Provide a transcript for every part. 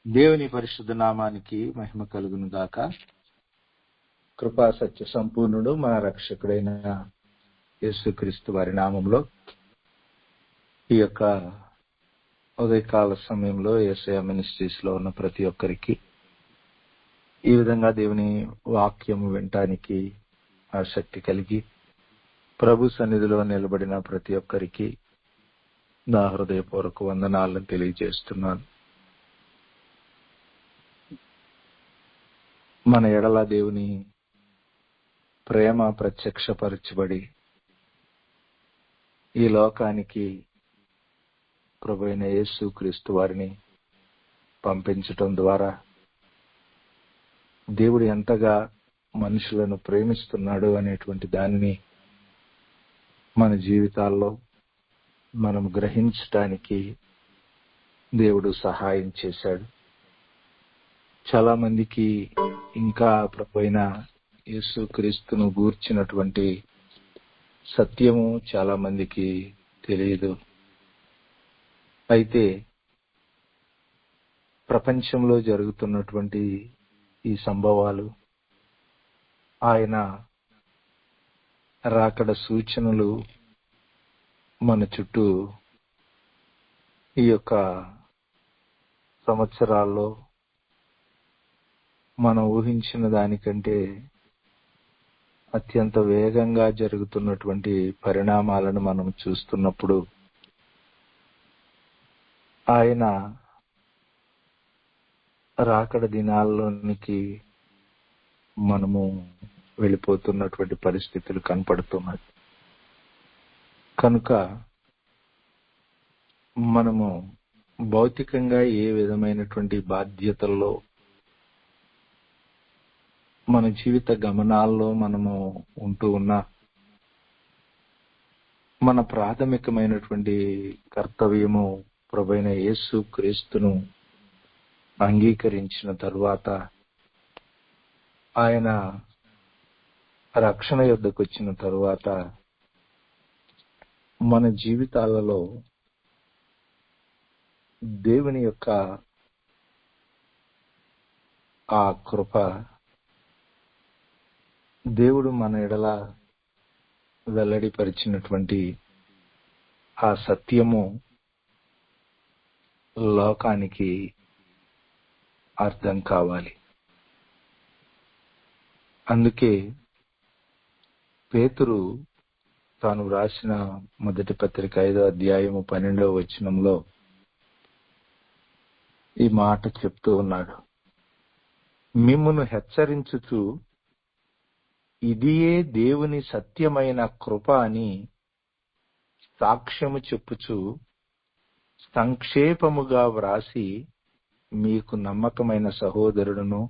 దేవుని పరిశుద్ధ నామానికి మహిమ కలుగును గాక. కృపా సత్య సంపూర్ణుడు మన రక్షకుడైన యేసుక్రీస్తు వారి నామంలో ఈ యొక్క ఉదయకాల సమయంలో యేసయ్య మినిస్ట్రీస్ లో ఉన్న ప్రతి ఒక్కరికి ఈ విధంగా దేవుని వాక్యము వినటానికి ఆసక్తి కలిగి ప్రభు సన్నిధిలో నిలబడిన ప్రతి ఒక్కరికి నా హృదయపూర్వక వందనాలను తెలియజేస్తున్నాను. మన ఎడల దేవుని ప్రేమ ప్రత్యక్షపరచబడి ఈ లోకానికి ప్రభువైన యేసుక్రీస్తు వారిని పంపించటం ద్వారా దేవుడు ఎంతగా మనుషులను ప్రేమిస్తున్నాడు అనేటువంటి దానిని మన జీవితాల్లో మనం గ్రహించటానికి దేవుడు సహాయం చేశాడు. చాలా మందికి ఇంకా ప్రభువైన యేసుక్రీస్తును గూర్చినటువంటి సత్యము చాలా మందికి తెలియదు. అయితే ప్రపంచంలో జరుగుతున్నటువంటి ఈ సంభవాలు, ఆయన రాకడ సూచనలు మన చుట్టూ ఈ యొక్క సంవత్సరాల్లో మనం ఊహించిన దానికంటే అత్యంత వేగంగా జరుగుతున్నటువంటి పరిణామాలను మనం చూస్తున్నప్పుడు ఆయన రాకడ దినాల్లోనికి మనము వెళ్ళిపోతున్నటువంటి పరిస్థితులు కనపడుతున్నాయి. కనుక మనము భౌతికంగా ఏ విధమైనటువంటి బాధ్యతల్లో మన జీవిత గమనాల్లో మనము ఉంటూ ఉన్నా మన ప్రాథమికమైనటువంటి కర్తవ్యము ప్రభువైన యేసుక్రీస్తును అంగీకరించిన తరువాత ఆయన రక్షణ యొద్దకు వచ్చిన తరువాత మన జీవితాలలో దేవుని యొక్క ఆ కృప, దేవుడు మన ఎడల వెల్లడిపరిచినటువంటి ఆ సత్యము లోకానికి అర్థం కావాలి. అందుకే పేతురు తాను వ్రాసిన మొదటి పత్రిక 5వ అధ్యాయము 12వ వచనంలో ఈ మాట చెప్తూ ఉన్నాడు. మిమ్మును హెచ్చరించుచు ఇదియే దేవుని సత్యమైన కృప అని సాక్ష్యము చెప్పుచు సంక్షేపముగా వ్రాసి మీకు నమ్మకమైన సహోదరుడును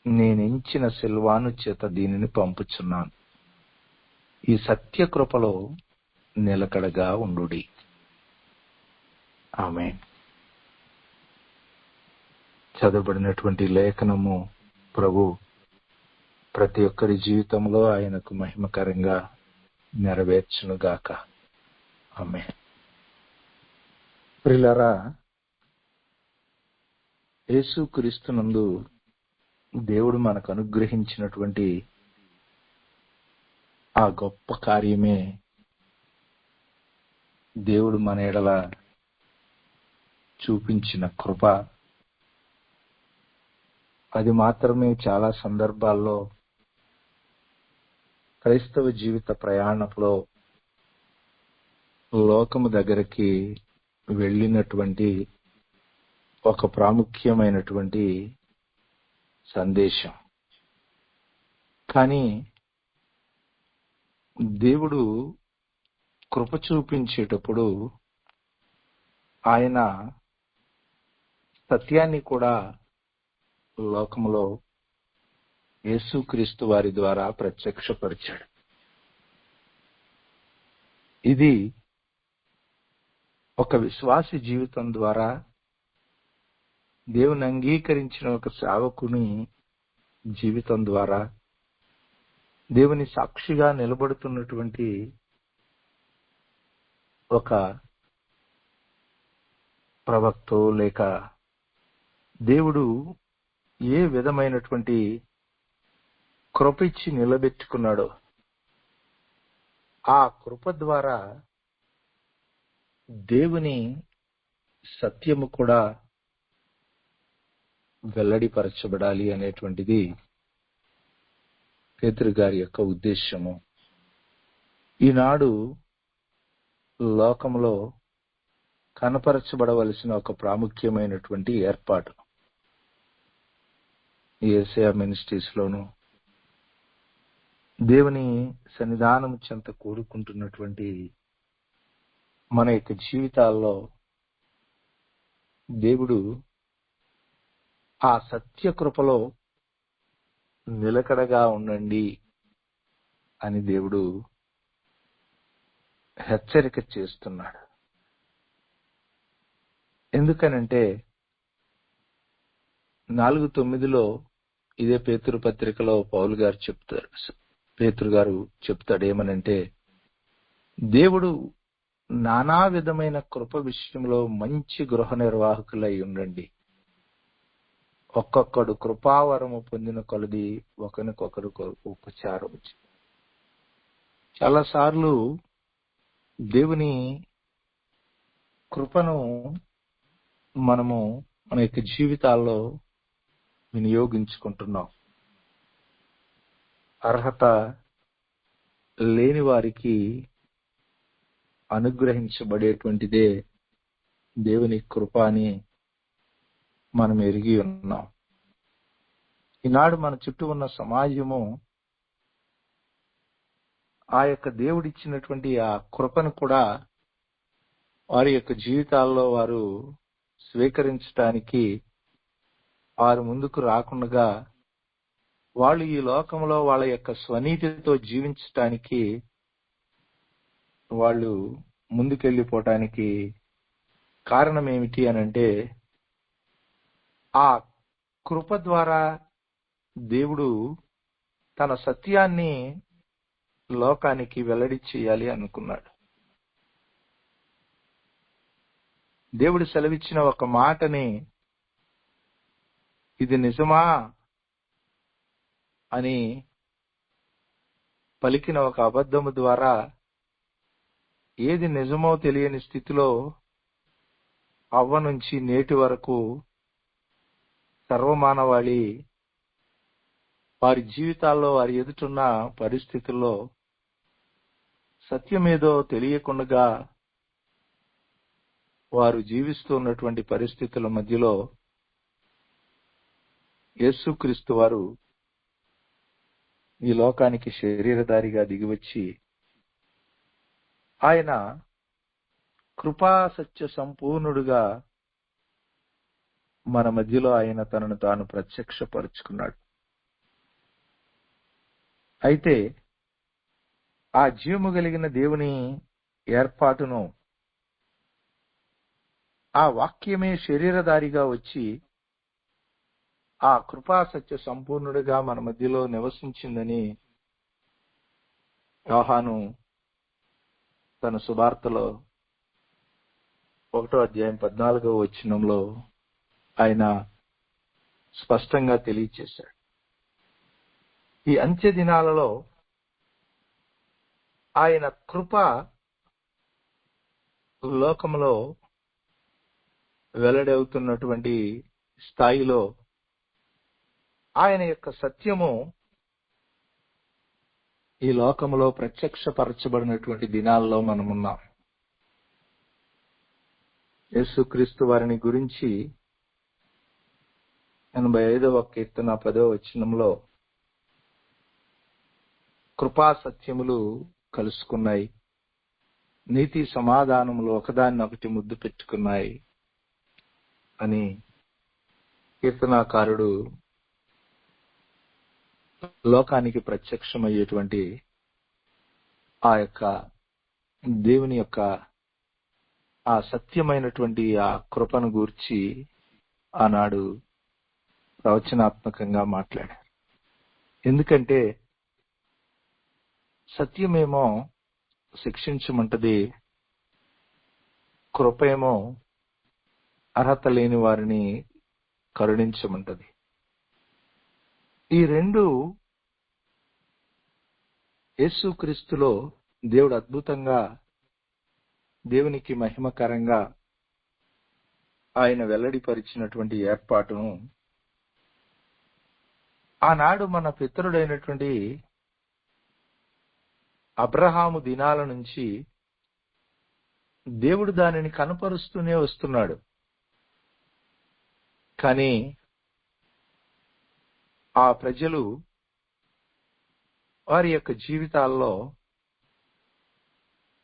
నేనెంచిన సిల్వాను చేత దీనిని పంపుచున్నాను. ఈ సత్య కృపలో నిలకడగా ఉండుడి. ఆమేన్. చదవబడినటువంటి లేఖనము ప్రభు ప్రతి ఒక్కరి జీవితంలో ఆయనకు మహిమకరంగా నెరవేర్చునుగాక. ఆమేన్. ప్రియులారా, యేసుక్రీస్తునందు దేవుడు మనకు అనుగ్రహించినటువంటి ఆ గొప్ప కార్యమే దేవుడు మన ఎడల చూపించిన కృప. అది మాత్రమే చాలా సందర్భాల్లో క్రైస్తవ జీవిత ప్రయాణంలో లోకము దగ్గరికి వెళ్ళినటువంటి ఒక ప్రాముఖ్యమైనటువంటి సందేశం. కానీ దేవుడు కృప చూపించేటప్పుడు ఆయన సత్యాన్ని కూడా లోకములో యేసుక్రీస్తు వారి ద్వారా ప్రత్యక్షపరిచాడు. ఇది ఒక విశ్వాసి జీవితం ద్వారా దేవుని అంగీకరించిన ఒక సేవకుని జీవితం ద్వారా దేవుని సాక్షిగా నిలబడుతున్నటువంటి ఒక ప్రవక్తో లేక దేవుడు ఏ విధమైనటువంటి కృప ఇచ్చి నిలబెట్టుకున్నాడో ఆ కృప ద్వారా దేవుని సత్యము కూడా వెల్లడిపరచబడాలి అనేటువంటిది పేతురు గారి యొక్క ఉద్దేశము. ఈనాడు లోకంలో కనపరచబడవలసిన ఒక ప్రాముఖ్యమైనటువంటి ఏర్పాటు యేసయ్య మినిస్ట్రీస్ లోను దేవుని సన్నిధానం చెంత కూడుకుంటున్నటువంటి మన యొక్క జీవితాల్లో దేవుడు ఆ సత్య కృపలో నిలకడగా ఉండండి అని దేవుడు హెచ్చరిక చేస్తున్నాడు. ఎందుకనంటే 4:9 ఇదే పేతురు పత్రికలో పేతురు గారు చెప్తాడు ఏమనంటే, దేవుడు నానా విధమైన కృప విషయంలో మంచి గృహ నిర్వాహకులై ఉండండి, ఒక్కొక్కడు కృపావరము పొందిన కొలది ఒకరికొకరు ఉపచారం. చాలాసార్లు దేవుని కృపను మనము మన యొక్క జీవితాల్లో వినియోగించుకుంటున్నాం. అర్హత లేని వారికి అనుగ్రహించబడేటువంటిదే దేవుని కృప అని మనం ఎరిగి ఉన్నాం. ఈనాడు మన చుట్టూ ఉన్న సమాజము ఆ యొక్క దేవుడిచ్చినటువంటి ఆ కృపను కూడా వారి యొక్క జీవితాల్లో వారు స్వీకరించడానికి వారు ముందుకు రాకుండా వాళ్ళు ఈ లోకంలో వాళ్ళ యొక్క స్వనీతితో జీవించటానికి వాళ్ళు ముందుకెళ్ళిపోవటానికి కారణం ఏమిటి అనంటే, ఆ కృప ద్వారా దేవుడు తన సత్యాన్ని లోకానికి వెల్లడి చేయాలి అనుకున్నాడు. దేవుడు సెలవిచ్చిన ఒక మాటని ఇది నిజమా అని పలికిన ఒక అబద్ధము ద్వారా ఏది నిజమో తెలియని స్థితిలో అవ్వ నుంచి నేటి వరకు సర్వమానవాళి వారి జీవితాల్లో వారి ఎదుటున్న పరిస్థితుల్లో సత్యమేదో తెలియకుండా వారు జీవిస్తున్నటువంటి పరిస్థితుల మధ్యలో యేసుక్రీస్తు వారు ఈ లోకానికి శరీరధారిగా దిగివచ్చి ఆయన కృపా సత్య సంపూర్ణుడుగా మన మధ్యలో ఆయన తనను తాను ప్రత్యక్షపరుచుకున్నాడు. అయితే ఆ జీవము కలిగిన దేవుని ఏర్పాటును ఆ వాక్యమే శరీరధారిగా వచ్చి ఆ కృపా సత్య సంపూర్ణుడిగా మన మధ్యలో నివసించిందని యోహాను తన సువార్తలో 1:14 ఆయన స్పష్టంగా తెలియచేశాడు. ఈ అంత్య దినాలలో ఆయన కృప లోకంలో వెల్లడవుతున్నటువంటి స్థాయిలో ఆయన యొక్క సత్యము ఈ లోకంలో ప్రత్యక్షపరచబడినటువంటి దినాల్లో మనమున్నాం. యేసుక్రీస్తు వారిని గురించి 85వ కీర్తన 10వ వచనంలో కృపా సత్యములు కలుసుకున్నాయి, నీతి సమాధానములు ఒకదాన్నొకటి ముద్దు పెట్టుకున్నాయి అని కీర్తనాకారుడు లోకానికి ప్రత్యక్షమయ్యేటువంటి ఆ యొక్క దేవుని యొక్క ఆ సత్యమైనటువంటి ఆ కృపను గూర్చి ఆనాడు ప్రవచనాత్మకంగా మాట్లాడారు. ఎందుకంటే సత్యమేమో శిక్షించమంటది, కృపేమో అర్హత లేని వారిని కరుణించమంటది. ఈ రెండు యేసుక్రీస్తులో దేవుడు అద్భుతంగా, దేవునికి మహిమకరంగా ఆయన వెల్లడిపరిచినటువంటి ఏర్పాటును ఆనాడు మన పితరుడైనటువంటి అబ్రహాము దినాల నుంచి దేవుడు దానిని కనపరుస్తూనే వస్తున్నాడు. కానీ ఆ ప్రజలు వారి యొక్క జీవితాల్లో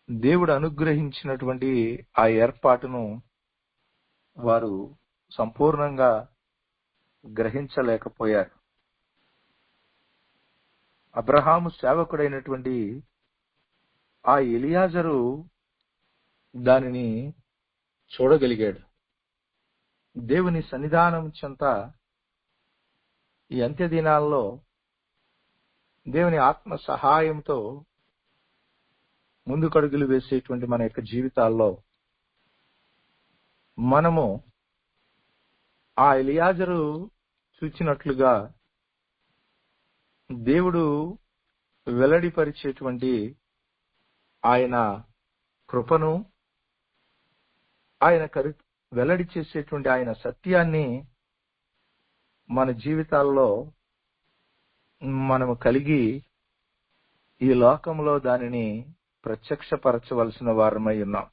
దేవుడు అనుగ్రహించినటువంటి ఆ ఏర్పాటును వారు సంపూర్ణంగా గ్రహించలేకపోయారు. అబ్రహాము సేవకుడైనటువంటి ఆ ఎలియాజరు దానిని చూడగలిగాడు. దేవుని సన్నిధానం చెంత ఈ అంత్య దినాల్లో దేవుని ఆత్మ సహాయంతో ముందుకడుగులు వేసేటువంటి మన యొక్క జీవితాల్లో మనము ఆ ఎలియాజరు చూచినట్లుగా దేవుడు వెల్లడిపరిచేటువంటి ఆయన కృపను, ఆయన వెల్లడి చేసేటువంటి ఆయన సత్యాన్ని మన జీవితాల్లో మనము కలిగి ఈ లోకంలో దానిని ప్రత్యక్షపరచవలసిన వారమై ఉన్నాం.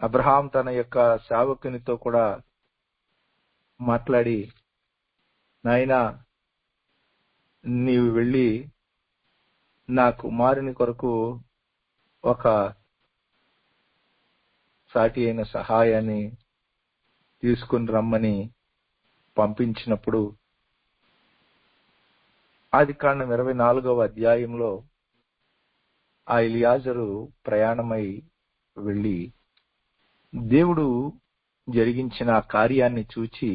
అబ్రహాం తన యొక్క సేవకునితో కూడా మాట్లాడి, నాయనా, నీవు వెళ్ళి నా కుమారుని కొరకు ఒక సాటి అయిన సహాయాన్ని తీసుకుని రమ్మని పంపించినప్పుడు ఆదికాండం 24వ అధ్యాయంలో ఆ ఎలియాజరు ప్రయాణమై వెళ్ళి దేవుడు జరిగించిన కార్యాన్ని చూచి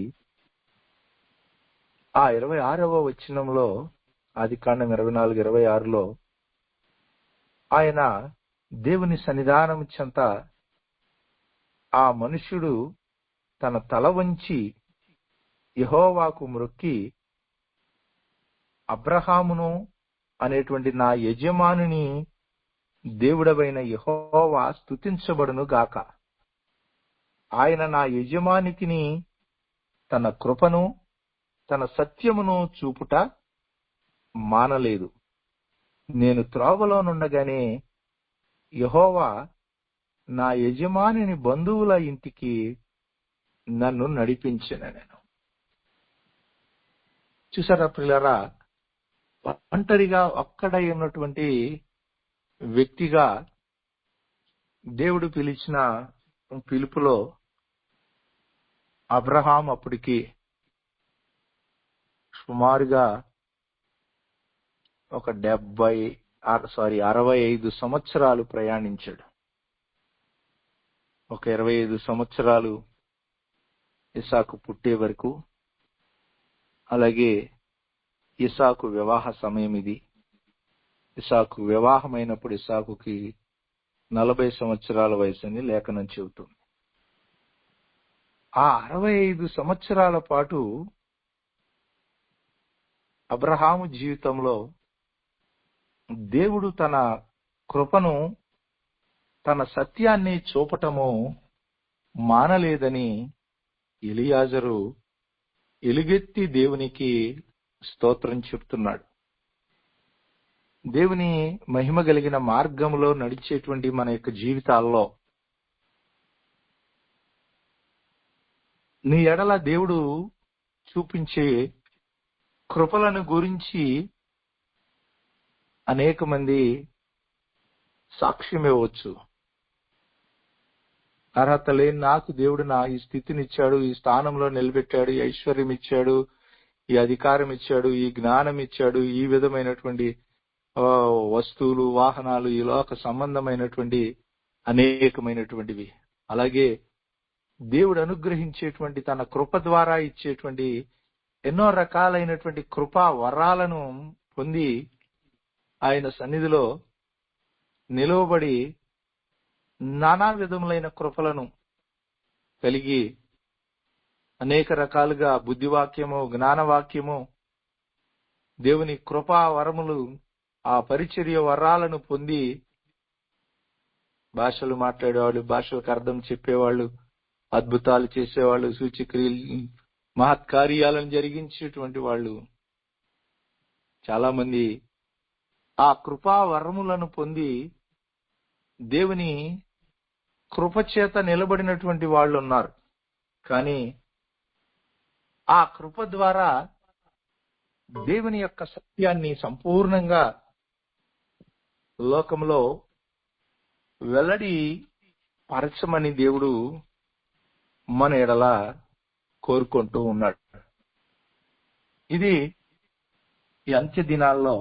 ఆ 26వ వచనంలో, ఆదికాండం 24:26లో ఆయన దేవుని సన్నిధానం చెంత ఆ మనుష్యుడు తన తల వంచి యెహోవాకు మ్రొక్కి, అబ్రహామును అనేటువంటి నా యజమానుని దేవుడవైన యెహోవా స్తుతించబడును గాక. ఆయన నా యజమానికిని తన కృపను, తన సత్యమును చూపుట మానలేదు. నేను త్రోవలో నుండగానే యెహోవా నా యజమానిని బంధువుల ఇంటికి నన్ను నడిపించెను. నేను చూసారా ప్రియులారా, ఒంటరిగా ఒక్కడై ఉన్నటువంటి వ్యక్తిగా దేవుడు పిలిచిన పిలుపులో అబ్రహాం అప్పటికి సుమారుగా ఒక 65 సంవత్సరాలు ప్రయాణించాడు. ఒక 25 సంవత్సరాలు ఇసాకు పుట్టే వరకు, అలాగే ఇసాకు వివాహ సమయం ఇది. ఇసాకు వివాహమైనప్పుడు ఇసాకుకి 40 సంవత్సరాల వయసు అని లేఖనం చెబుతుంది. ఆ 65 సంవత్సరాల పాటు అబ్రహాము జీవితంలో దేవుడు తన కృపను, తన సత్యాన్ని చూపటము మానలేదని ఎలియాజరు ఎలుగెత్తి దేవునికి స్తోత్రం చెప్తున్నాడు. దేవుని మహిమ కలిగిన మార్గంలో నడిచేటువంటి మన యొక్క జీవితాల్లో నీ ఎడల దేవుడు చూపించే కృపలను గురించి అనేక మంది సాక్ష్యం ఇవ్వచ్చు. అర్హత లేని నాకు దేవుడు నా ఈ స్థితినిచ్చాడు, ఈ స్థానంలో నిలబెట్టాడు, ఈ ఐశ్వర్యం ఇచ్చాడు, ఈ అధికారం ఇచ్చాడు, ఈ జ్ఞానం ఇచ్చాడు, ఈ విధమైనటువంటి వస్తువులు, వాహనాలు, ఈ లోక సంబంధమైనటువంటి అనేకమైనటువంటివి. అలాగే దేవుడు అనుగ్రహించేటువంటి తన కృప ద్వారా ఇచ్చేటువంటి ఎన్నో రకాలైనటువంటి కృపా వరాలను పొంది ఆయన సన్నిధిలో నిలువబడి నానా విధములైన కృపలను, కలిగి అనేక రకాలుగా బుద్ధివాక్యము, జ్ఞానవాక్యము, దేవుని కృపా వరములు, ఆ పరిచర్య వరాలను పొంది భాషలు మాట్లాడేవాళ్ళు, భాషలకు అర్థం చెప్పేవాళ్ళు, అద్భుతాలు చేసేవాళ్ళు, సూచక్రియలు, మహత్కార్యాలను జరిగించేటువంటి వాళ్ళు చాలా మంది ఆ కృపా వరములను పొంది దేవుని కృపచేత నిలబడినటువంటి వాళ్ళు ఉన్నారు. కానీ ఆ కృప ద్వారా దేవుని యొక్క సత్యాన్ని సంపూర్ణంగా లోకంలో వెల్లడి పరచమని దేవుడు మన ఎడల కోరుకుంటూ ఉన్నాడు. ఇది ఈ అంత్య దినాల్లో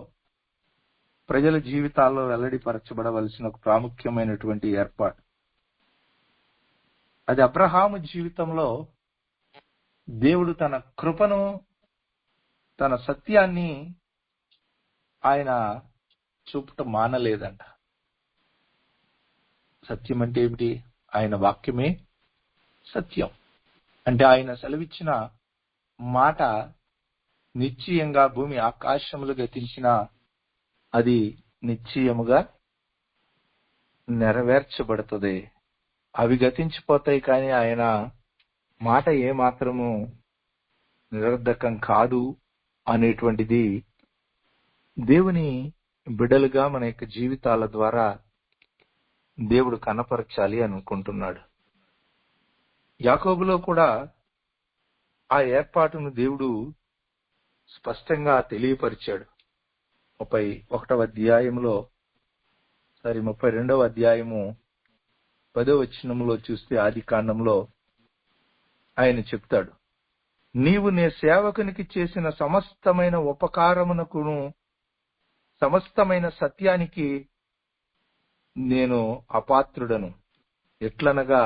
ప్రజల జీవితాల్లో వెల్లడిపరచబడవలసిన ఒక ప్రాముఖ్యమైనటువంటి ఏర్పాటు. అది అబ్రహాము జీవితంలో దేవుడు తన కృపను, తన సత్యాన్ని ఆయన చూపటం మానలేదంట. సత్యం అంటే ఏమిటి? ఆయన వాక్యమే సత్యం. అంటే ఆయన సెలవిచ్చిన మాట నిశ్చయంగా భూమి ఆకాశములు గతించిన అది నిశ్చయముగా నెరవేర్చబడుతుంది. అవి గతించిపోతాయి, కానీ ఆయన మాట ఏమాత్రము నిరర్ధకం కాదు అనేటువంటిది దేవుని బిడ్డలుగా మన యొక్క జీవితాల ద్వారా దేవుడు కనపరచాలి అనుకుంటున్నాడు. యాకోబులో కూడా ఆ ఏర్పాటును దేవుడు స్పష్టంగా తెలియపరిచాడు. 32వ అధ్యాయంలో 32వ అధ్యాయము 10వ వచనంలో చూస్తే, ఆది కాండంలో ఆయన చెప్తాడు, నీవు నీ సేవకునికి చేసిన సమస్తమైన ఉపకారమునకును సమస్తమైన సత్యానికి నేను అపాత్రుడను. ఎట్లనగా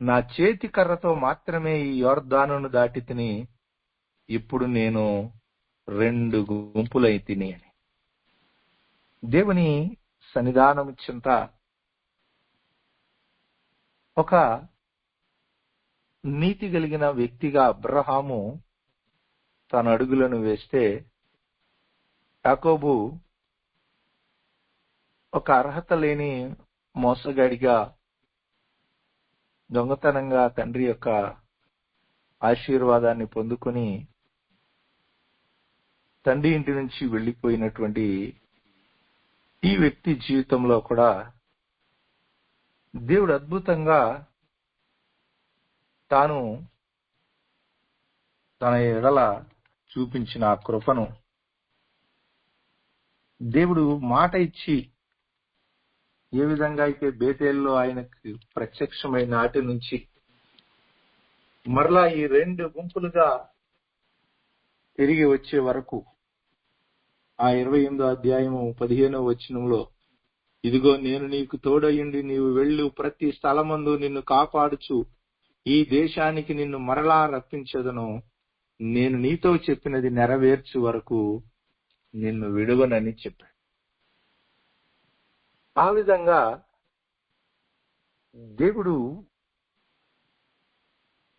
నా చేతి కర్రతో మాత్రమే ఈ యొర్దానును దాటి తిని, ఇప్పుడు నేను 2 గుంపులై తిని అని. దేవుని సన్నిధానం చింత ఒక నీతి కలిగిన వ్యక్తిగా అబ్రహాము తన అడుగులను వేస్తే, యాకోబు ఒక అర్హత లేని మోసగాడిగా దొంగతనంగా తండ్రి యొక్క ఆశీర్వాదాన్ని పొందుకొని తండ్రి ఇంటి నుంచి వెళ్లిపోయినటువంటి ఈ వ్యక్తి జీవితంలో కూడా దేవుడు అద్భుతంగా తాను తన ఎడల చూపించిన ఆ కృపను దేవుడు మాట ఇచ్చి ఏ విధంగా అయితే బేతేల్లో ఆయనకు ప్రత్యక్షమైన నాటి నుంచి మరలా ఈ 2 గుంపులుగా తిరిగి వచ్చే వరకు ఆ 28వ అధ్యాయము 15వ వచనంలో, ఇదిగో నేను నీకు తోడయుండి నీవు వెళ్ళు ప్రతి స్థలమందు నిన్ను కాపాడుచు ఈ దేశానికి నిన్ను మరలా రప్పించదను, నేను నీతో చెప్పినది నెరవేర్చు వరకు నిన్ను విడువనని చెప్పాడు. ఆ విధంగా దేవుడు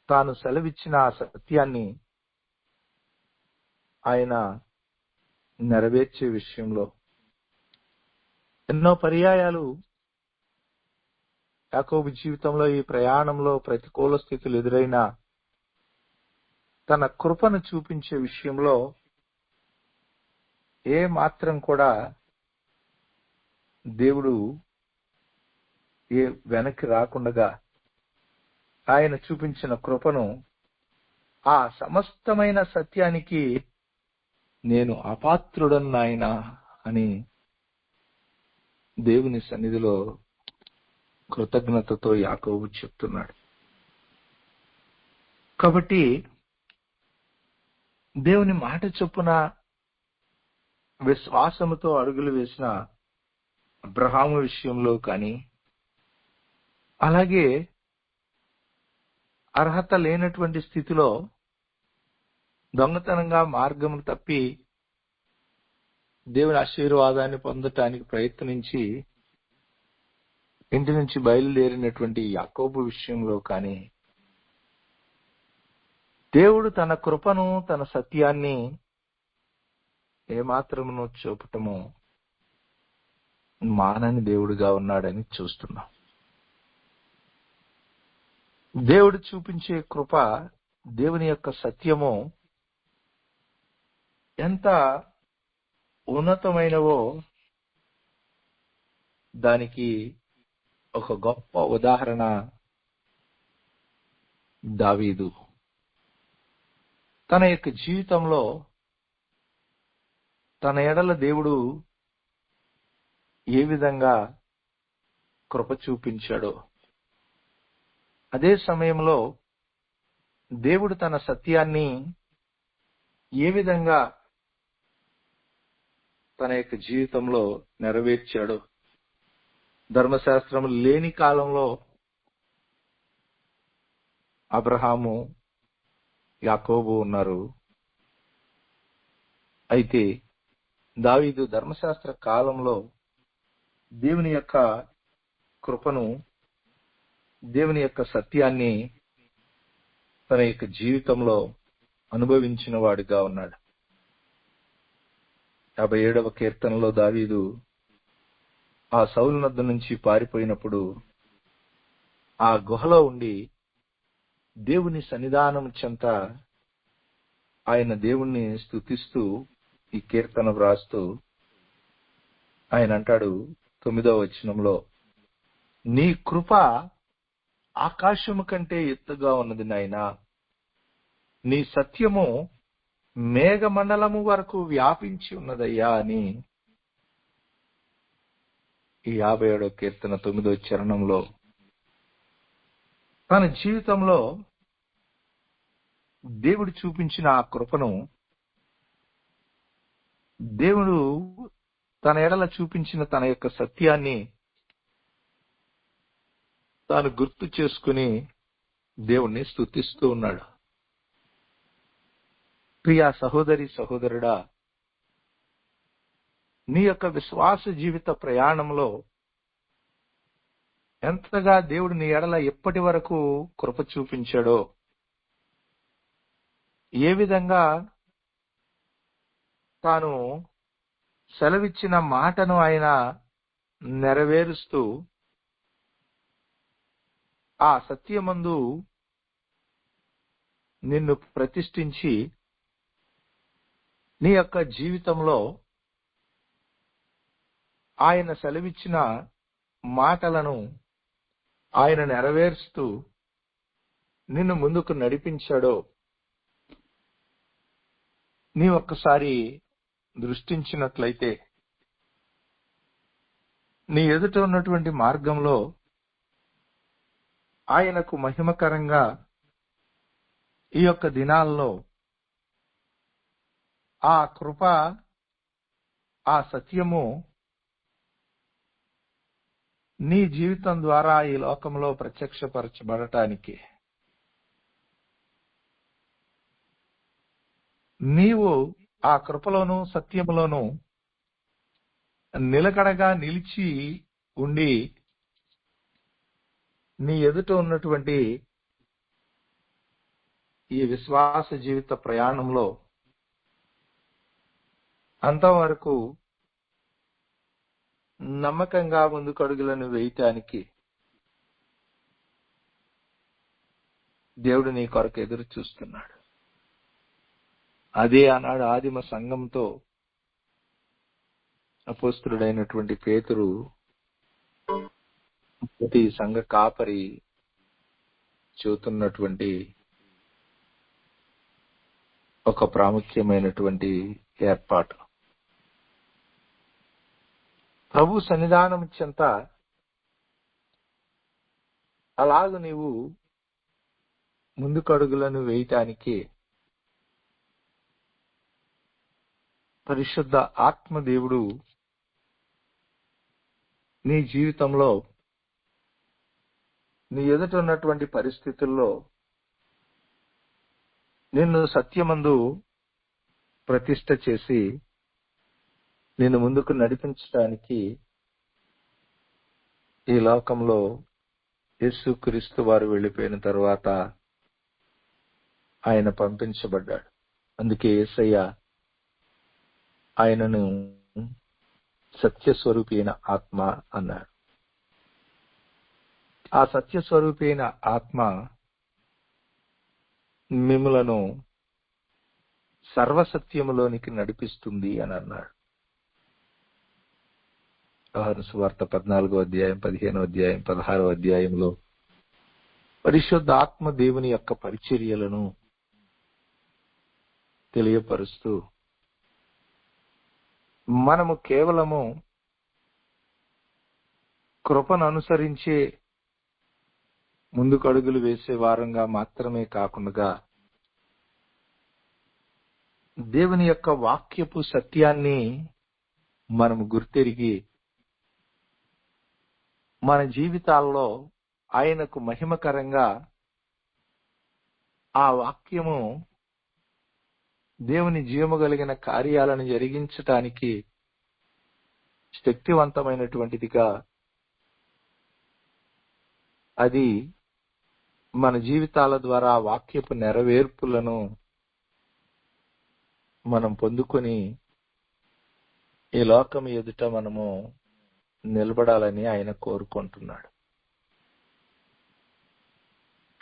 తాను సెలవిచ్చిన ఆ సత్యాన్ని ఆయన నెరవేర్చే విషయంలో ఎన్నో పర్యాయాలు యాకోబు జీవితంలో ఈ ప్రయాణంలో ప్రతికూల స్థితులు ఎదురైనా తన కృపను చూపించే విషయంలో ఏ మాత్రం కూడా దేవుడు వెనక్కి రాకుండా ఆయన చూపించిన కృపను ఆ సమస్తమైన సత్యానికి నేను అపాత్రుడను నాయనా అని దేవుని సన్నిధిలో కృతజ్ఞతతో యాకోబు చెప్తున్నాడు. కాబట్టి దేవుని మాట చొప్పున విశ్వాసముతో అడుగులు వేసిన అబ్రహాము విషయంలో కానీ, అలాగే అర్హత లేనటువంటి స్థితిలో దొంగతనంగా మార్గము తప్పి దేవుని ఆశీర్వాదాన్ని పొందటానికి ప్రయత్నించి ఇంటి నుంచి బయలుదేరినటువంటి యాకోబు విషయంలో కానీ దేవుడు తన కృపను, తన సత్యాన్ని ఏమాత్రమును చూపటము మానని దేవుడుగా ఉన్నాడని చూస్తున్నాం. దేవుడు చూపించే కృప, దేవుని యొక్క సత్యము ఎంత ఉన్నతమైనవో దానికి ఒక గొప్ప ఉదాహరణ దావీదు. తన యొక్క జీవితంలో తన ఎడల దేవుడు ఏ విధంగా కృప చూపించాడో, అదే సమయంలో దేవుడు తన సత్యాన్ని ఏ విధంగా తన యొక్క జీవితంలో నెరవేర్చాడో, ధర్మశాస్త్రం లేని కాలంలో అబ్రహాము, యాకోబు ఉన్నారు. అయితే దావీదు ధర్మశాస్త్ర కాలంలో దేవుని యొక్క కృపను, దేవుని యొక్క సత్యాన్ని తన యొక్క జీవితంలో అనుభవించిన వాడిగా ఉన్నాడు. 57వ కీర్తనలో దావీదు ఆ సౌలు నద్ద నుంచి పారిపోయినప్పుడు ఆ గుహలో ఉండి దేవుని సన్నిధానం చెంత ఆయన దేవుణ్ణి స్తుతిస్తూ ఈ కీర్తన వ్రాస్తూ ఆయన అంటాడు 9వ వచనంలో, నీ కృప ఆకాశము కంటే ఎత్తుగా ఉన్నది నాయనా, నీ సత్యము మేఘమండలము వరకు వ్యాపించి ఉన్నదయ్యా అని ఈ 57వ కీర్తన 9వ చరణంలో తన జీవితంలో దేవుడు చూపించిన ఆ కృపను, దేవుడు తన ఎడల చూపించిన తన యొక్క సత్యాన్ని తాను గుర్తు చేసుకుని దేవుణ్ణి స్తుతిస్తూ ఉన్నాడు. ప్రియా సహోదరి సహోదరుడా, నీ యొక్క విశ్వాస జీవిత ప్రయాణంలో ఎంతగా దేవుడు నీ ఎడల ఎప్పటి వరకు కృప చూపించాడో, ఏ విధంగా తాను సెలవిచ్చిన మాటను ఆయన నెరవేరుస్తూ ఆ సత్యమందు నిన్ను ప్రతిష్ఠించి నీ యొక్క జీవితంలో ఆయన సెలవిచ్చిన మాటలను ఆయన నెరవేరుస్తూ నిన్ను ముందుకు నడిపించాడో నీ ఒక్కసారి దృష్టించినట్లయితే, నీ ఎదుట ఉన్నటువంటి మార్గంలో ఆయనకు మహిమకరంగా ఈ యొక్క దినాల్లో ఆ కృప, ఆ సత్యము నీ జీవితం ద్వారా ఈ లోకంలో ప్రత్యక్షపరచబడటానికి నీవు ఆ కృపలోను సత్యములోను నిలకడగా నిలిచి ఉండి నీ ఎదుట ఉన్నటువంటి ఈ విశ్వాస జీవిత ప్రయాణంలో అంతవరకు నమ్మకంగా ముందుకడుగులను వేయటానికి దేవుడు నీ కొరకు ఎదురు చూస్తున్నాడు. అదే ఆనాడు ఆదిమ సంఘంతో అపోస్తలుడైనటువంటి పేతురు ప్రతి సంఘ కాపరి చూతున్నటువంటి ఒక ప్రాముఖ్యమైనటువంటి ఏర్పాటు. ప్రభు సన్నిధానం చెంత అలాగ నీవు ముందుకడుగులను వేయటానికి పరిశుద్ధ ఆత్మదేవుడు నీ జీవితంలో నీ ఎదుట ఉన్నటువంటి పరిస్థితుల్లో నిన్ను సత్యమందు ప్రతిష్ఠ చేసి నిన్ను ముందుకు నడిపించడానికి ఈ లోకంలో యేసుక్రీస్తు వారు వెళ్ళిపోయిన తర్వాత ఆయన పంపించబడ్డాడు. అందుకే యేసయ్య ఆయనను సత్యస్వరూపి అయిన ఆత్మ అన్నాడు. ఆ సత్యస్వరూపి అయిన ఆత్మ మిమ్ములను సర్వసత్యములోనికి నడిపిస్తుంది అని అన్నాడు. యోహాను సువార్త 14వ అధ్యాయం, 15వ అధ్యాయం, 16వ అధ్యాయంలో పరిశుద్ధ ఆత్మ దేవుని యొక్క పరిచర్యలను తెలియపరుస్తూ మనము కేవలము కృపను అనుసరించే ముందుకు అడుగులు వేసే వారంగా మాత్రమే కాకుండా దేవుని యొక్క వాక్యపు సత్యాన్ని మనము గుర్తెరిగి మన జీవితాల్లో ఆయనకు మహిమకరంగా ఆ వాక్యము దేవుని జీవము కలిగిన కార్యాలను జరిగించటానికి శక్తివంతమైనటువంటిదిగా అది మన జీవితాల ద్వారా వాక్యపు నెరవేర్పులను మనం పొందుకొని ఈ లోకం ఎదుట మనము నిలబడాలని ఆయన కోరుకుంటున్నాడు.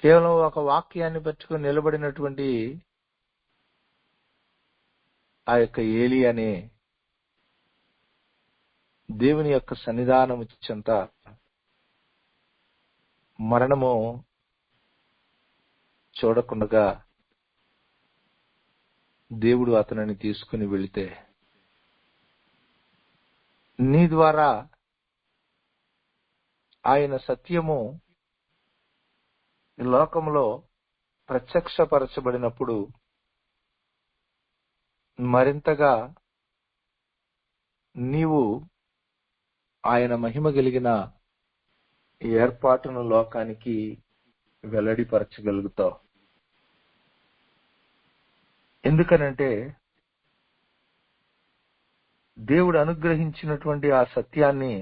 కేవలం ఒక వాక్యాన్ని పట్టుకుని నిలబడినటువంటి ఆ యొక్క ఏలి అనే దేవుని యొక్క సన్నిధానము చెంత మరణము చూడకుండా దేవుడు అతనిని తీసుకుని వెళితే నీ ద్వారా ఆయన సత్యము ఈ లోకంలో ప్రత్యక్షపరచబడినప్పుడు మరింతగా నీవు ఆయన మహిమ కలిగిన ఏర్పాటును లోకానికి వెల్లడిపరచగలుగుతావు. ఎందుకనంటే దేవుడు అనుగ్రహించినటువంటి ఆ సత్యాన్ని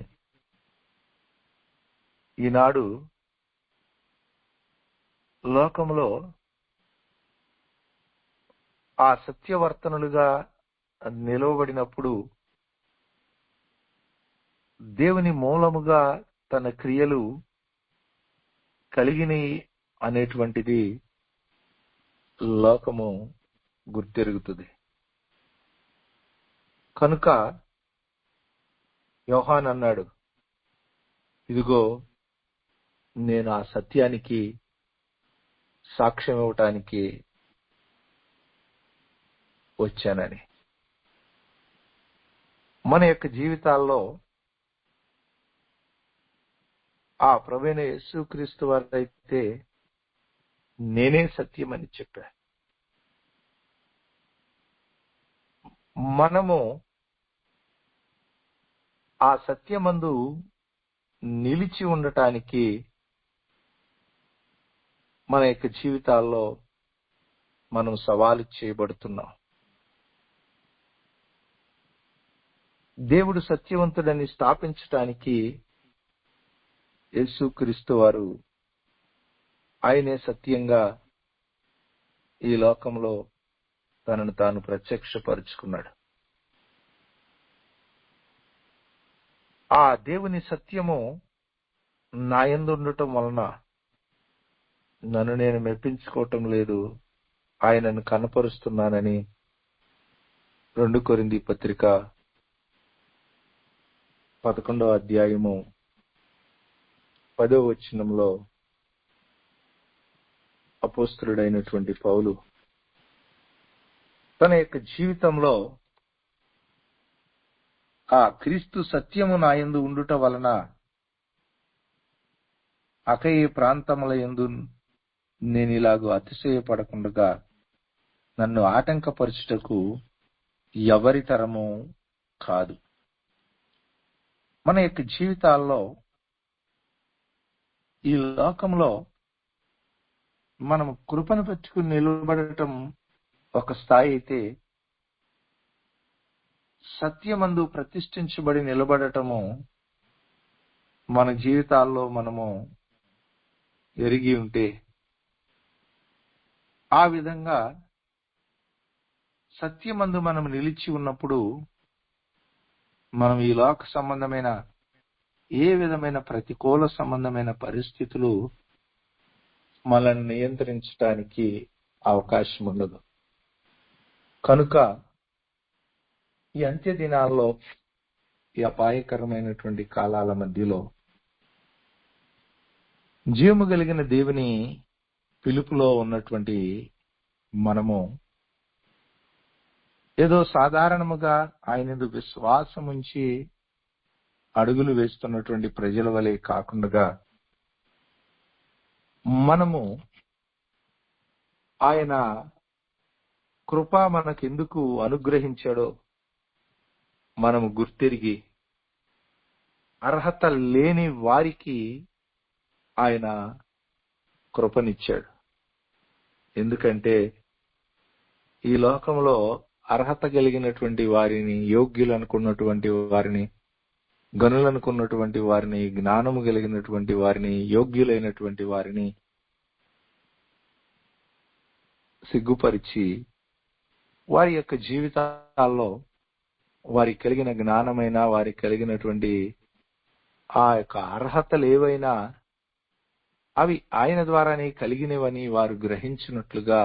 ఈనాడు లోకంలో ఆ సత్యవర్తనులుగా నిలవబడినప్పుడు దేవుని మూలముగా తన క్రియలు కలిగినవి అనేటువంటిది లోకము గుర్తెరుగుతుంది. కనుక యోహాన్ అన్నాడు, ఇదిగో నేను ఆ సత్యానికి సాక్ష్యం ఇవ్వటానికి వచ్చానని. మన యొక్క జీవితాల్లో ఆ ప్రభువైన యేసుక్రీస్తు వారైతే నేనే సత్యం అని చెప్పారు. మనము ఆ సత్యమందు నిలిచి ఉండటానికి మన యొక్క జీవితాల్లో మనం సవాలు చేయబడుతున్నాం. దేవుడు సత్యవంతుడని స్థాపించటానికి యేసుక్రీస్తు వారు ఆయనే సత్యంగా ఈ లోకంలో తనను తాను ప్రత్యక్షపరుచుకున్నాడు. ఆ దేవుని సత్యము నా యందు ఉండటం వలన నన్ను నేను మెప్పించుకోవటం లేదు, ఆయనను కనపరుస్తున్నానని 2 కొరింథీ పత్రిక 11వ అధ్యాయము 10వ వచనంలో అపోస్తలుడైనటువంటి పౌలు తన యొక్క జీవితంలో ఆ క్రీస్తు సత్యము నా యందు ఉండుట వలన అకయ ప్రాంతముల యందు నేను ఇలాగూ అతిశయపడకుండా నన్ను ఆటంకపరచుటకు ఎవరి తరము కాదు. మన యొక్క జీవితాల్లో ఈ లోకంలో మనం కృపను పెట్టుకుని నిలబడటం ఒక స్థాయి అయితే, సత్యమందు ప్రతిష్ఠించబడి నిలబడటము మన జీవితాల్లో మనము ఎరిగి ఉంటే ఆ విధంగా సత్యమందు మనం నిలిచి ఉన్నప్పుడు మనం ఈ లోక సంబంధమైన ఏ విధమైన ప్రతికూల సంబంధమైన పరిస్థితులు మనల్ని నియంత్రించడానికి అవకాశం ఉండదు. కనుక ఈ అంత్య దినాల్లో, ఈ అపాయకరమైనటువంటి కాలాల మధ్యలో జీవము కలిగిన దేవుని పిలుపులో ఉన్నటువంటి మనము ఏదో సాధారణముగా ఆయన విశ్వాసం ఉంచి అడుగులు వేస్తున్నటువంటి ప్రజల వలె కాకుండా మనము ఆయన కృప మనకెందుకు అనుగ్రహించాడో మనము గుర్తిరిగి అర్హత లేని వారికి ఆయన కృపనిచ్చాడు. ఎందుకంటే ఈ లోకంలో అర్హత కలిగినటువంటి వారిని, యోగ్యులు అనుకున్నటువంటి వారిని, గనులు అనుకున్నటువంటి వారిని, జ్ఞానము కలిగినటువంటి వారిని, యోగ్యులైనటువంటి వారిని సిగ్గుపరిచి వారి యొక్క జీవితాల్లో వారికి కలిగిన జ్ఞానమైన, వారికి కలిగినటువంటి ఆ యొక్క అర్హతలు ఏవైనా అవి ఆయన ద్వారానే కలిగినవని వారు గ్రహించినట్లుగా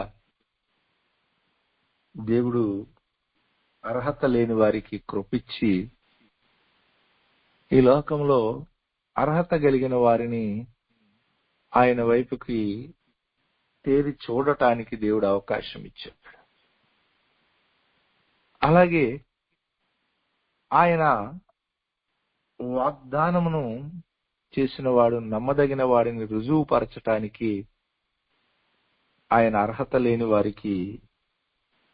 దేవుడు అర్హత లేని వారికి కృపిచ్చి ఈ లోకంలో అర్హత కలిగిన వారిని ఆయన వైపుకి తేరి చూడటానికి దేవుడు అవకాశం ఇచ్చాడు. అలాగే ఆయన వాగ్దానమును చేసిన వాడు నమ్మదగిన వాడిని రుజువుపరచటానికి ఆయన అర్హత లేని వారికి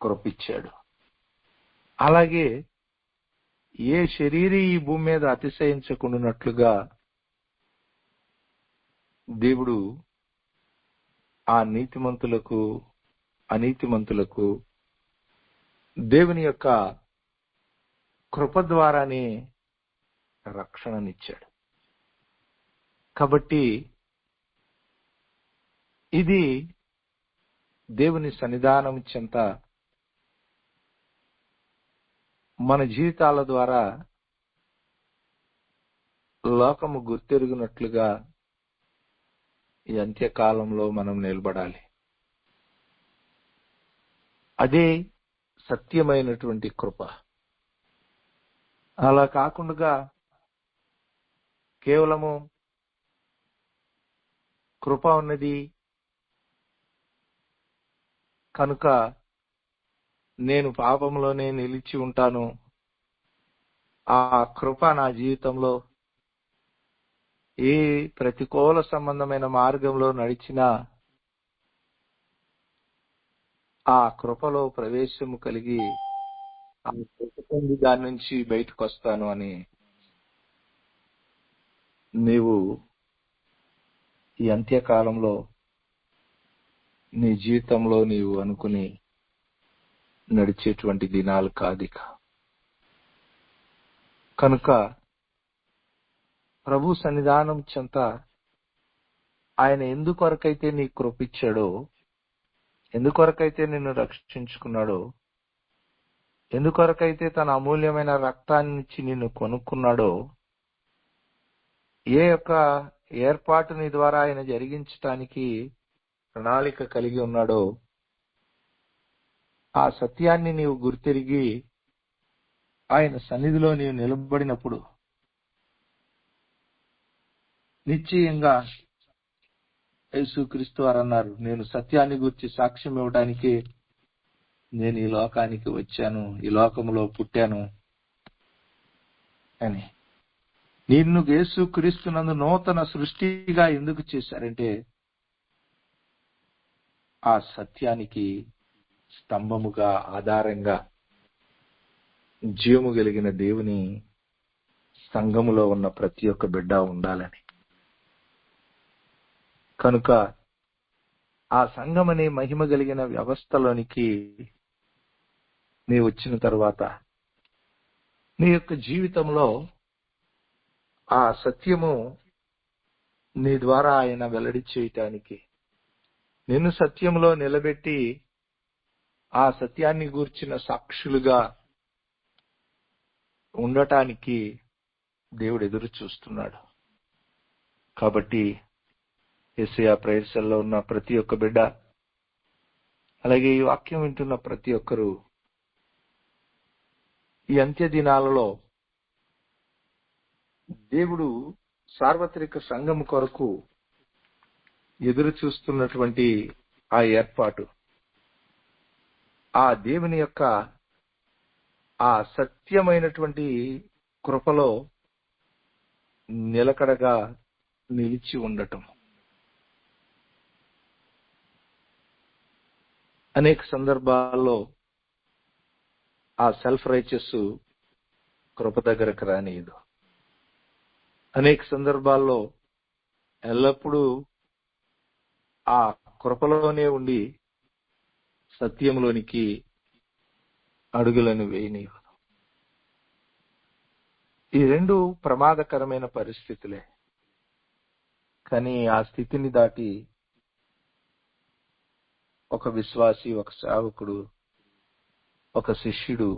కృపిచ్చాడు. అలాగే ఏ శరీరీ ఈ భూమి మీద అతిశయించకుండానట్లుగా దేవుడు ఆ నీతిమంతులకు, అనీతిమంతులకు దేవుని యొక్క కృప ద్వారానే రక్షణనిచ్చాడు. కాబట్టి ఇది దేవుని సన్నిధానం చెంత మన జీవితాల ద్వారా లోకము గుర్తెరుగునట్లుగా ఈ అంత్యకాలంలో మనం నిలబడాలి. అదే సత్యమైనటువంటి కృప. అలా కాకుండా కేవలము కృప ఉన్నది కనుక నేను పాపంలోనే నిలిచి ఉంటాను, ఆ కృప నా జీవితంలో ఏ ప్రతికూల సంబంధమైన మార్గంలో నడిచినా ఆ కృపలో ప్రవేశము కలిగి ఆ కృప పొంది దాని నుంచి బయటకు వస్తాను అని నీవు ఈ అంత్యకాలంలో నీ జీవితంలో నీవు అనుకుని నడిచేటువంటి దినాలు కాదిక. కనుక ప్రభు సన్నిధానం చెంత ఆయన ఎందుకొరకైతే నీ కృపిచ్చాడో, ఎందుకొరకైతే నిన్ను రక్షించుకున్నాడో, ఎందుకొరకైతే తన అమూల్యమైన రక్తాన్నిచ్చి నిన్ను కొనుక్కున్నాడో, ఏ యొక్క ఏర్పాటు నీ ద్వారా ఆయన జరిగించటానికి ప్రణాళిక కలిగి ఉన్నాడో ఆ సత్యాన్ని నీవు గుర్తిరిగి ఆయన సన్నిధిలో నీవు నిలబడినప్పుడు నిశ్చయంగా యేసుక్రీస్తు వారు అన్నారు, నేను సత్యాన్ని గురించి సాక్ష్యం ఇవ్వడానికి నేను ఈ లోకానికి వచ్చాను, ఈ లోకములో పుట్టాను అని. నిన్ను యేసుక్రీస్తునందు నూతన సృష్టిగా ఎందుకు చేశారంటే ఆ సత్యానికి స్తంభముగా, ఆధారంగా జీవము కలిగిన దేవుని సంఘములో ఉన్న ప్రతి ఒక్క బిడ్డ ఉండాలని. కనుక ఆ సంఘం అనే మహిమ కలిగిన వ్యవస్థలోనికి నీ వచ్చిన తర్వాత నీ యొక్క జీవితంలో ఆ సత్యము నీ ద్వారా ఆయన వెల్లడి చేయటానికి, నిన్ను సత్యంలో నిలబెట్టి ఆ సత్యాన్ని గూర్చిన సాక్షులుగా ఉండటానికి దేవుడు ఎదురు చూస్తున్నాడు. కాబట్టి యేసయ్య ప్రేయర్ సెల్లో ఉన్న ప్రతి ఒక్క బిడ్డ, అలాగే ఈ వాక్యం వింటున్న ప్రతి ఒక్కరూ ఈ అంత్య దినాలలో దేవుడు సార్వత్రిక సంఘం కొరకు ఎదురు చూస్తున్నటువంటి ఆ ఏర్పాటు, ఆ దేవుని యొక్క ఆ సత్యమైనటువంటి కృపలో నిలకడగా నిలిచి ఉండటం. అనేక సందర్భాల్లో ఆ సెల్ఫ్ రైచియస్ కృప దగ్గరకు రానియదు. అనేక సందర్భాల్లో ఎల్లప్పుడూ ఆ కృపలోనే ఉండి సత్యంలోనికి అడుగులను వేయనీయదు. ఈ రెండు ప్రమాదకరమైన పరిస్థితులే. కానీ ఆ స్థితిని దాటి ఒక విశ్వాసి, ఒక సేవకుడు, ఒక శిష్యుడు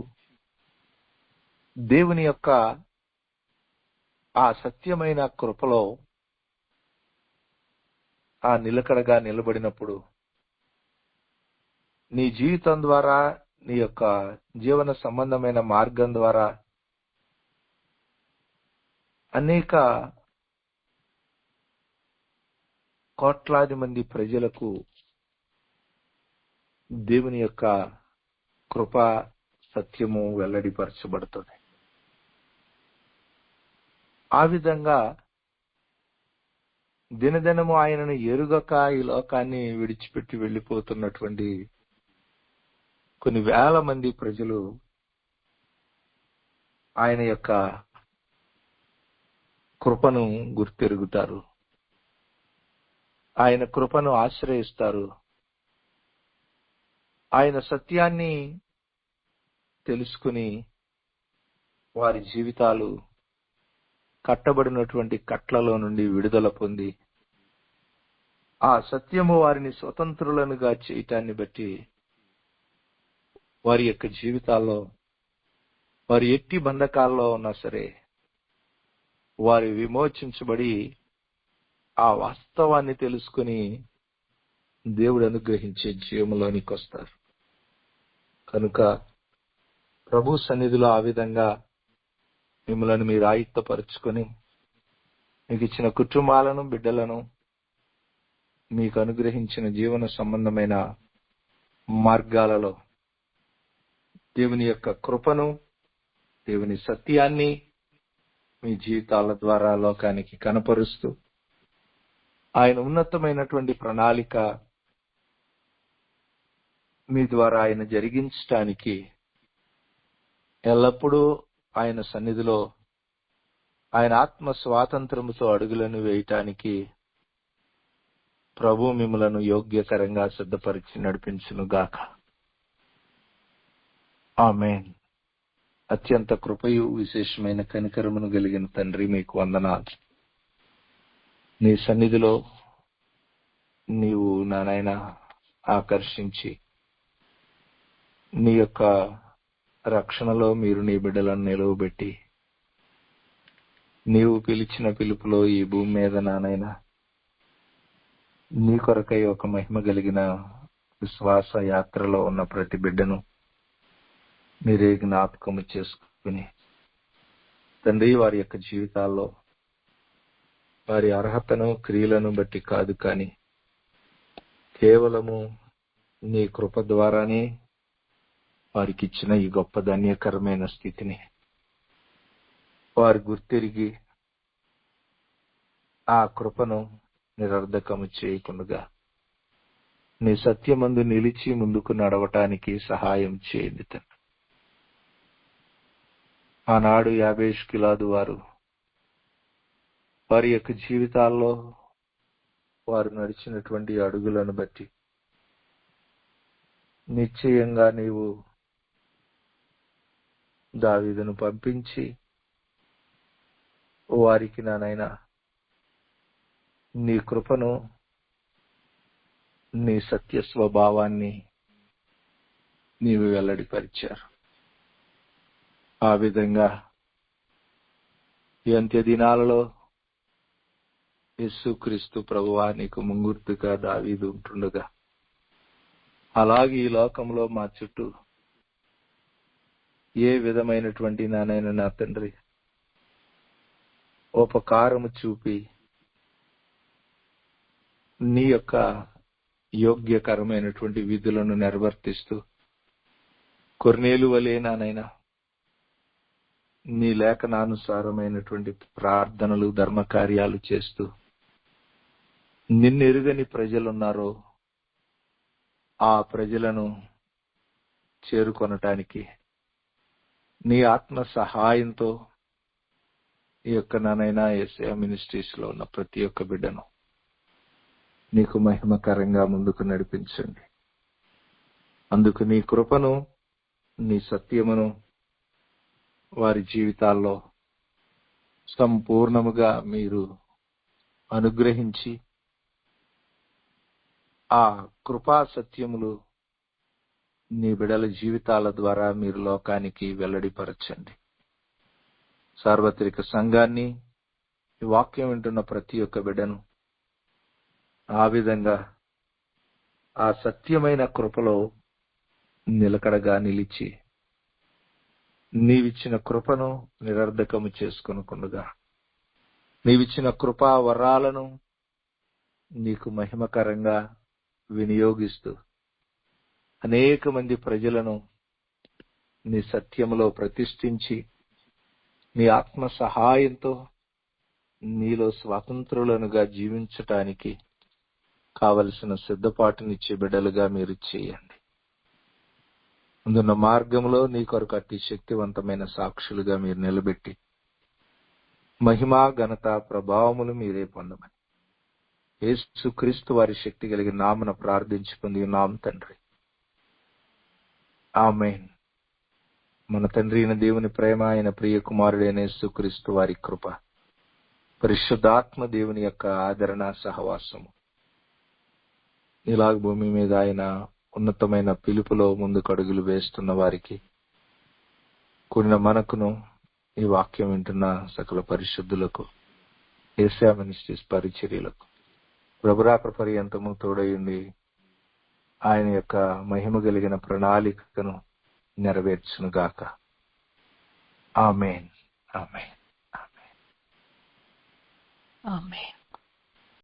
దేవుని యొక్క ఆ సత్యమైన కృపలో ఆ నిలకడగా నిలబడినప్పుడు నీ జీవితం ద్వారా, నీ యొక్క జీవన సంబంధమైన మార్గం ద్వారా అనేక కోట్లాది మంది ప్రజలకు దేవుని యొక్క కృప, సత్యము వెల్లడిపరచబడుతుంది. ఆ విధంగా దినదినము ఆయనను ఎరుగక ఈ లోకాన్ని విడిచిపెట్టి వెళ్లిపోతున్నటువంటి కొన్ని వేల మంది ప్రజలు ఆయన యొక్క కృపను గుర్తెరుగుతారు, ఆయన కృపను ఆశ్రయిస్తారు, ఆయన సత్యాన్ని తెలుసుకుని వారి జీవితాలు కట్టబడినటువంటి కట్లలో నుండి విడుదల పొంది ఆ సత్యము వారిని స్వతంత్రులనుగా చేయటాన్ని బట్టి వారి యొక్క జీవితాల్లో వారి ఎట్టి బంధకాల్లో ఉన్నా సరే వారు విమోచించబడి ఆ వాస్తవాన్ని తెలుసుకుని దేవుడు అనుగ్రహించే జీవంలోనికి వస్తారు. కనుక ప్రభు సన్నిధిలో ఆ విధంగా మిమ్మల్ని మీరు ఆయుత్తపరుచుకొని మీకు ఇచ్చిన కుటుంబాలను, బిడ్డలను, మీకు అనుగ్రహించిన జీవన సంబంధమైన మార్గాలలో దేవుని యొక్క కృపను, దేవుని సత్యాన్ని మీ జీవితాల ద్వారా లోకానికి కనపరుస్తూ ఆయన ఉన్నతమైనటువంటి ప్రణాళిక మీ ద్వారా ఆయన జరిగించటానికి ఎల్లప్పుడూ ఆయన సన్నిధిలో ఆయన ఆత్మ స్వాతంత్రముతో అడుగులను వేయటానికి ప్రభు మిమ్మలను యోగ్యకరంగా సిద్ధపరిచి నడిపించును గాక. ఆమేన్. అత్యంత కృపయు విశేషమైన కనికరమును కలిగిన తండ్రి, మీకు వందనాలు. నీ సన్నిధిలో నీవు నాయన ఆకర్షించి నీ యొక్క రక్షణలో మీరు నీ బిడ్డలను నిలువబెట్టి నీవు పిలిచిన పిలుపులో ఈ భూమి మీద నానైనా నీ కొరకై ఒక మహిమ కలిగిన విశ్వాస యాత్రలో ఉన్న ప్రతి బిడ్డను మీరే జ్ఞాపకము చేసుకుని తండ్రి, వారి యొక్క జీవితాల్లో వారి అర్హతను, క్రియలను బట్టి కాదు, కానీ కేవలము నీ కృప ద్వారానే వారికి ఇచ్చిన ఈ గొప్ప ధన్యకరమైన స్థితిని వారు గుర్తిరిగి ఆ కృపను నిరర్ధకము చేయకుండా నీ సత్యమందు నిలిచి ముందుకు నడవటానికి సహాయం చేయండి తండ్రి. ఆనాడు యాబేష్గిలాదు వారి యొక్క జీవితాల్లో వారు నడిచినటువంటి అడుగులను బట్టి నిశ్చయంగా నీవు దావీదును పంపించి వారికి నానైనా నీ కృపను, నీ సత్య స్వభావాన్ని నీవు వెల్లడిపరిచారు. ఆ విధంగా ఈ అంత్య దినాలలో యేసుక్రీస్తు ప్రభువా నీకు ముంగుర్తుగా దావీదు ఉంటుండగా, అలాగే ఈ లోకంలో మా చుట్టూ ఏ విధమైనటువంటి నా తండ్రి ఉపకారము చూపి నీ యొక్క యోగ్యకరమైనటువంటి విధులను నిర్వర్తిస్తూ కొర్నేలు వలె నానైనా నీ లేఖనానుసారమైనటువంటి ప్రార్థనలు ధర్మకార్యాలు చేస్తూ నిన్నెరుగని ప్రజలున్నారో ఆ ప్రజలను చేరుకొనటానికి నీ ఆత్మ సహాయంతో ఈ యొక్క నానైనా యేసయ్య మినిస్ట్రీస్ లో ఉన్న ప్రతి ఒక్క బిడ్డను నీకు మహిమకరంగా ముందుకు నడిపించండి. అందుకు నీ కృపను నీ సత్యమును వారి జీవితాల్లో సంపూర్ణముగా మీరు అనుగ్రహించి ఆ కృపా సత్యములు నీ బిడల జీవితాల ద్వారా మీరు లోకానికి వెల్లడిపరచండి. సార్వత్రిక సంఘాన్ని ఈ వాక్యం వింటున్న ప్రతి ఒక్క బిడ్డను ఆ విధంగా ఆ సత్యమైన కృపలో నిలకడగా నిలిచి నీవిచ్చిన కృపను నిరర్ధకము చేసుకొనకుండగా నీవిచ్చిన కృపా వరాలను నీకు మహిమకరంగా వినియోగిస్తూ అనేక మంది ప్రజలను నీ సత్యములో ప్రతిష్ఠించి నీ ఆత్మ సహాయంతో నీలో స్వతంత్రులనుగా జీవించటానికి కావలసిన సిద్ధపాటునిచ్చే బిడ్డలుగా మీరు చేయండి. అందున్న మార్గంలో నీ కొరకు అట్టి శక్తివంతమైన సాక్షులుగా మీరు నిలబెట్టి మహిమ ఘనత ప్రభావములు మీరే పొందమని యేసుక్రీస్తు వారి శక్తి కలిగిన నామన ప్రార్థించుకుంది ఉన్నాం తండ్రి. ఆమేన్. మన తండ్రి అయిన దేవుని ప్రేమ, ఆయన ప్రియ కుమారుడైన యేసుక్రీస్తు వారి కృప, పరిశుద్ధాత్మ దేవుని యొక్క ఆదరణ సహవాసము ఇలాగ భూమి మీద ఆయన ఉన్నతమైన పిలుపులో ముందుకు అడుగులు వేస్తున్న వారికి, కూడిన మనకును, ఈ వాక్యం వింటున్న సకల పరిశుద్ధులకు, యేసయ్య మినిస్ట్రీస్ పరిచర్యలకు ప్రభురాక పర్యంతము తోడయుండి ఆయన యొక్క మహిమ కలిగిన ప్రణాళికను నెరవేర్చునుగాక. ఆమేన్. ఆమేన్. ఆమేన్. ఆమేన్.